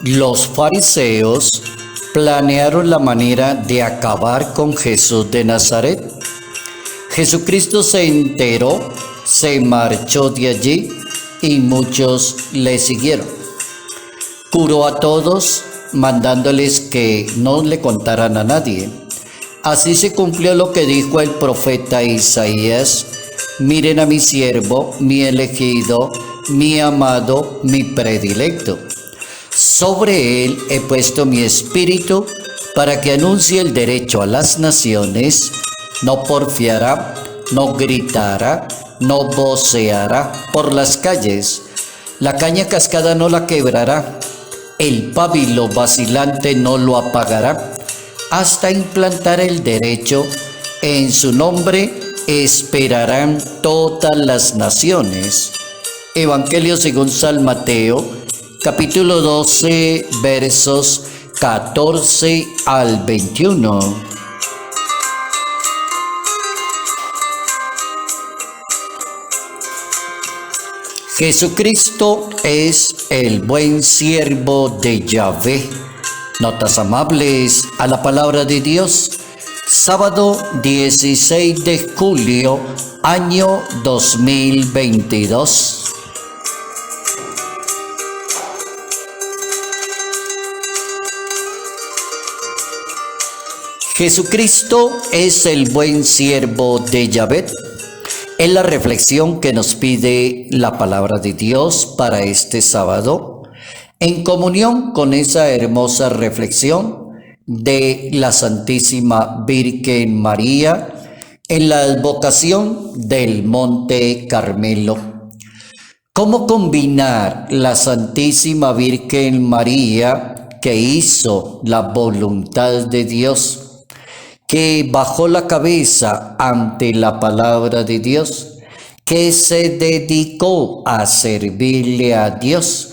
Los fariseos planearon la manera de acabar con Jesús de Nazaret. Jesucristo se enteró, se marchó de allí y muchos le siguieron. Curó a todos, mandándoles que no le contaran a nadie. Así se cumplió lo que dijo el profeta Isaías: miren a mi siervo, mi elegido, mi amado, mi predilecto. Sobre él he puesto mi espíritu para que anuncie el derecho a las naciones. No porfiará, no gritará, no voceará por las calles. La caña cascada no la quebrará, el pábilo vacilante no lo apagará, hasta implantar el derecho. En su nombre esperarán todas las naciones. Evangelio según San Mateo, capítulo 12, versos 14 al 21. Jesucristo es el buen siervo de Yahvé. Notas amables a la palabra de Dios. Sábado 16 de julio, año 2022. Jesucristo es el buen siervo de Yahvé. Es la reflexión que nos pide la palabra de Dios para este sábado, en comunión con esa hermosa reflexión de la Santísima Virgen María en la advocación del Monte Carmelo. ¿Cómo combinar la Santísima Virgen María, que hizo la voluntad de Dios, que bajó la cabeza ante la palabra de Dios, que se dedicó a servirle a Dios,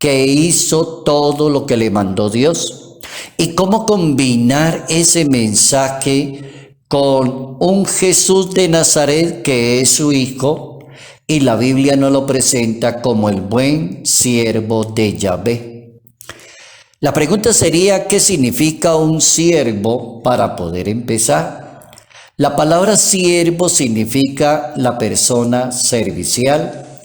que hizo todo lo que le mandó Dios? ¿Y cómo combinar ese mensaje con un Jesús de Nazaret que es su hijo, y la Biblia nos lo presenta como el buen siervo de Yahvé? La pregunta sería: ¿qué significa un siervo para poder empezar? La palabra siervo significa la persona servicial,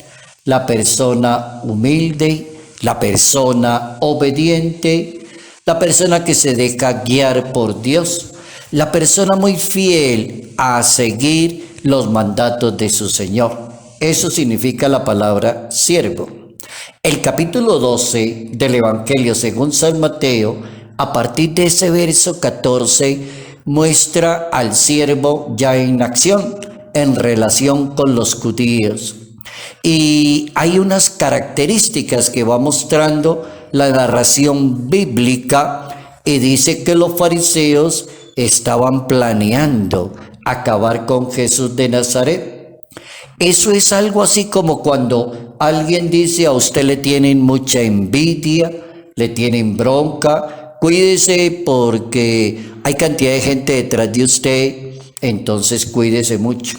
la persona humilde, la persona obediente, la persona que se deja guiar por Dios, la persona muy fiel a seguir los mandatos de su Señor. Eso significa la palabra siervo. El capítulo 12 del Evangelio según San Mateo, a partir de ese verso 14, muestra al siervo ya en acción en relación con los judíos. Y hay unas características que va mostrando la narración bíblica, y dice que los fariseos estaban planeando acabar con Jesús de Nazaret. Eso es algo así como cuando alguien dice: a usted le tienen mucha envidia, le tienen bronca, cuídese porque hay cantidad de gente detrás de usted, entonces cuídese mucho.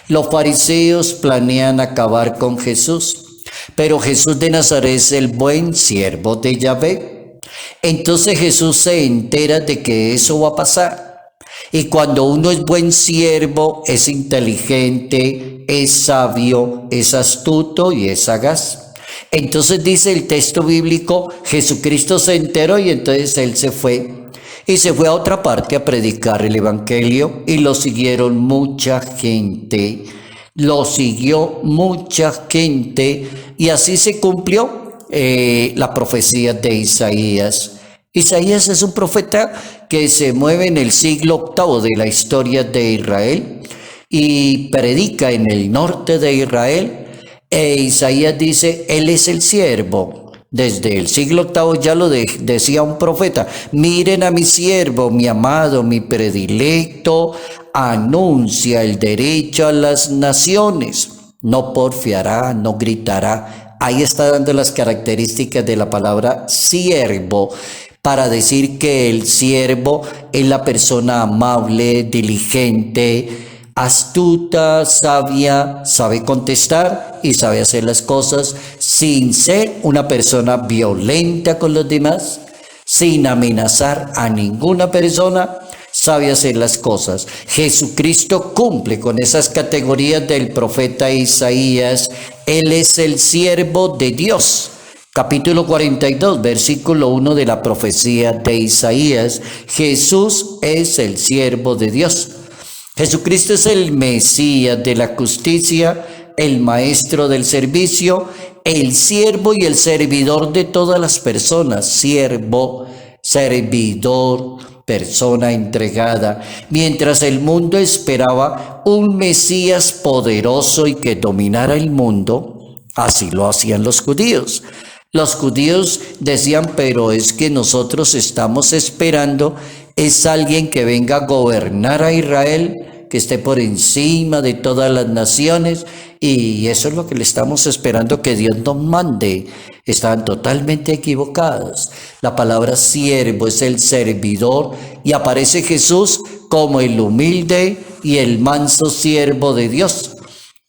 Los fariseos planean acabar con Jesús, pero Jesús de Nazaret es el buen siervo de Yahvé. Entonces Jesús se entera de que eso va a pasar. Y cuando uno es buen siervo, es inteligente, es sabio, es astuto y es sagaz. Entonces dice el texto bíblico: Jesucristo se enteró y entonces él se fue. Y se fue a otra parte a predicar el evangelio, y lo siguieron mucha gente. Lo siguió mucha gente, y así se cumplió la profecía de Isaías. Isaías es un profeta que se mueve en el siglo VIII de la historia de Israel y predica en el norte de Israel. Isaías dice: él es el siervo. Desde el siglo VIII ya lo decía un profeta: miren a mi siervo, mi amado, mi predilecto, anuncia el derecho a las naciones. No porfiará, no gritará. Ahí está dando las características de la palabra siervo, para decir que el siervo es la persona amable, diligente, astuta, sabia, sabe contestar y sabe hacer las cosas sin ser una persona violenta con los demás, sin amenazar a ninguna persona, sabe hacer las cosas. Jesucristo cumple con esas categorías del profeta Isaías. Él es el siervo de Dios. Capítulo 42, versículo 1 de la profecía de Isaías. Jesús es el siervo de Dios. Jesucristo es el Mesías de la justicia, el maestro del servicio, el siervo y el servidor de todas las personas. Siervo, servidor, persona entregada. Mientras el mundo esperaba un Mesías poderoso y que dominara el mundo, así lo hacían los judíos. Los judíos decían, pero es que nosotros estamos esperando es alguien que venga a gobernar a Israel, que esté por encima de todas las naciones, y eso es lo que le estamos esperando que Dios nos mande. Estaban totalmente equivocados. La palabra siervo es el servidor y aparece Jesús como el humilde y el manso siervo de Dios,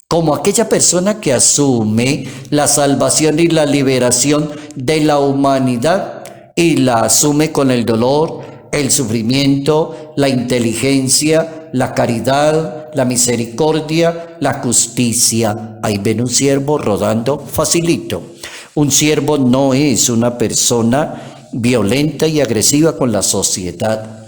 como aquella persona que asume la salvación y la liberación de la humanidad y la asume con el dolor, el sufrimiento, la inteligencia, la caridad, la misericordia, la justicia. Ahí ven un siervo rodando facilito. Un siervo no es una persona violenta y agresiva con la sociedad.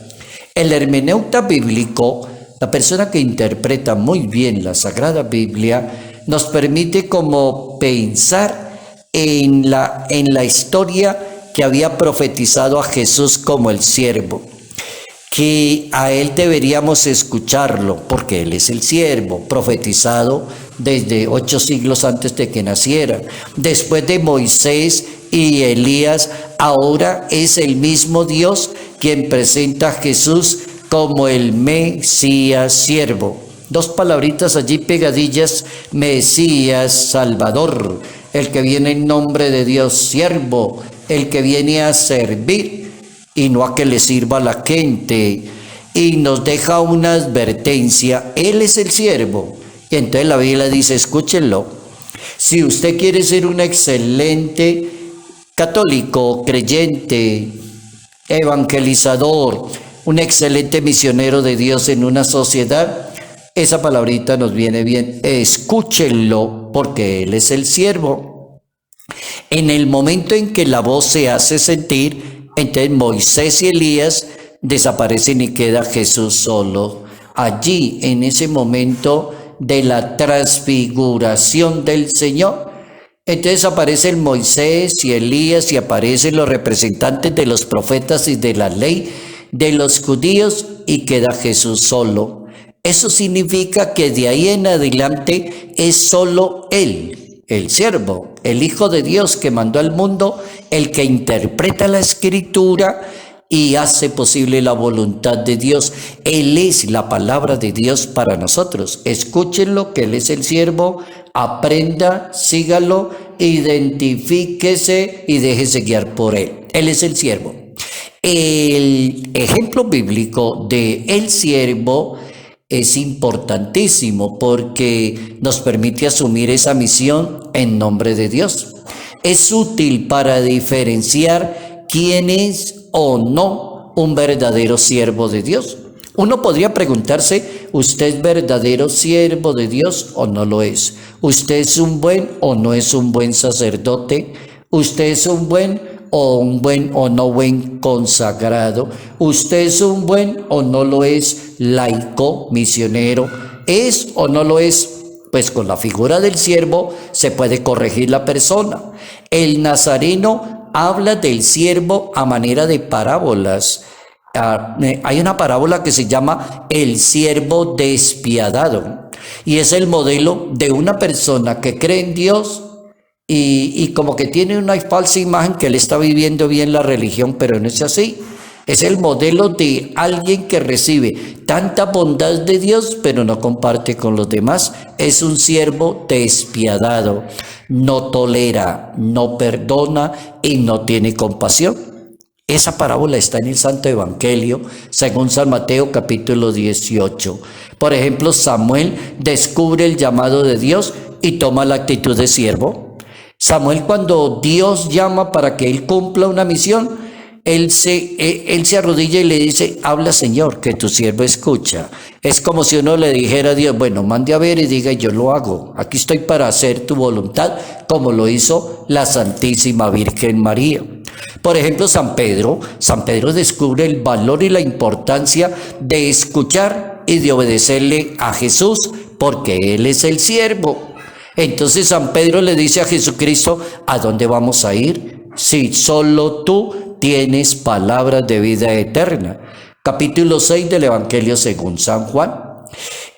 El hermeneuta bíblico, la persona que interpreta muy bien la Sagrada Biblia, nos permite como pensar en la historia que había profetizado a Jesús como el siervo, que a él deberíamos escucharlo porque él es el siervo, profetizado desde 8 siglos antes de que naciera. Después de Moisés y Elías, ahora es el mismo Dios quien presenta a Jesús como el Mesías siervo. 2 palabritas allí pegadillas: Mesías, Salvador, el que viene en nombre de Dios, siervo, el que viene a servir y no a que le sirva a la gente. Y nos deja una advertencia: Él es el siervo. Y entonces la Biblia dice, escúchenlo, si usted quiere ser un excelente católico, creyente, evangelizador, un excelente misionero de Dios en una sociedad, esa palabrita nos viene bien, escúchenlo, porque Él es el siervo. En el momento en que la voz se hace sentir, entonces Moisés y Elías desaparecen y queda Jesús solo. Allí, en ese momento de la transfiguración del Señor, entonces aparecen Moisés y Elías y aparecen los representantes de los profetas y de la ley de los judíos y queda Jesús solo. Eso significa que de ahí en adelante es solo Él, el siervo, el Hijo de Dios que mandó al mundo, el que interpreta la Escritura y hace posible la voluntad de Dios. Él es la palabra de Dios para nosotros. Escúchenlo, que Él es el siervo, aprenda, sígalo, identifíquese y déjese guiar por Él. Él es el siervo. El ejemplo bíblico de el siervo es importantísimo porque nos permite asumir esa misión en nombre de Dios. Es útil para diferenciar quién es o no un verdadero siervo de Dios. Uno podría preguntarse, ¿usted es verdadero siervo de Dios o no lo es? ¿Usted es un buen o no es un buen sacerdote? ¿Usted es un buen o no buen consagrado? ¿Usted es un buen o no lo es laico, misionero? ¿Es o no lo es? Pues con la figura del siervo se puede corregir la persona. El nazareno habla del siervo a manera de parábolas. Hay una parábola que se llama el siervo despiadado y es el modelo de una persona que cree en Dios y como que tiene una falsa imagen que él está viviendo bien la religión, pero no es así. Es el modelo de alguien que recibe tanta bondad de Dios, pero no comparte con los demás. Es un siervo despiadado, no tolera, no perdona y no tiene compasión. Esa parábola está en el Santo Evangelio, según San Mateo capítulo 18. Por ejemplo, Samuel descubre el llamado de Dios y toma la actitud de siervo. Samuel, cuando Dios llama para que él cumpla una misión, él se arrodilla y le dice: habla, Señor, que tu siervo escucha. Es como si uno le dijera a Dios: bueno, mande a ver y diga, yo lo hago. Aquí estoy para hacer tu voluntad, como lo hizo la Santísima Virgen María. Por ejemplo, San Pedro descubre el valor y la importancia de escuchar y de obedecerle a Jesús, porque Él es el siervo. Entonces San Pedro le dice a Jesucristo: ¿a dónde vamos a ir? Si solo tú tienes palabras de vida eterna. Capítulo 6 del Evangelio según San Juan.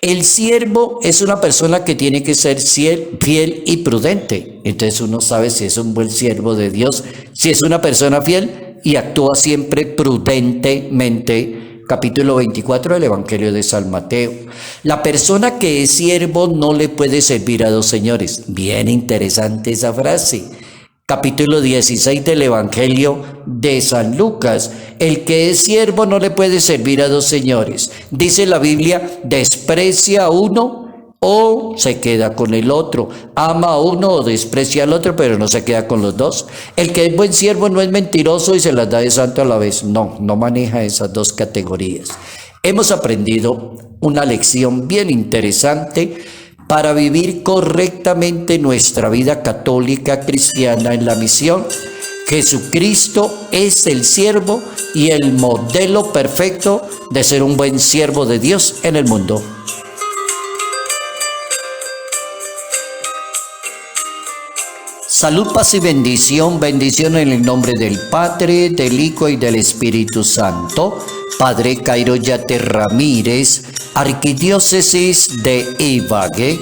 El siervo es una persona que tiene que ser fiel y prudente. Entonces uno sabe si es un buen siervo de Dios, si es una persona fiel y actúa siempre prudentemente. Capítulo 24 del Evangelio de San Mateo. La persona que es siervo no le puede servir a dos señores. Bien interesante esa frase. Capítulo 16 del Evangelio de San Lucas. El que es siervo no le puede servir a dos señores. Dice la Biblia: desprecia a uno o se queda con el otro. Ama a uno o desprecia al otro, pero no se queda con los dos. El que es buen siervo no es mentiroso y se las da de santo a la vez. No maneja esas dos categorías. Hemos aprendido una lección bien interesante para vivir correctamente nuestra vida católica cristiana en la misión. Jesucristo es el siervo y el modelo perfecto de ser un buen siervo de Dios en el mundo. Salud, paz y bendición. Bendición en el nombre del Padre, del Hijo y del Espíritu Santo. Padre Cairo Yate Ramírez, Arquidiócesis de Ibagué.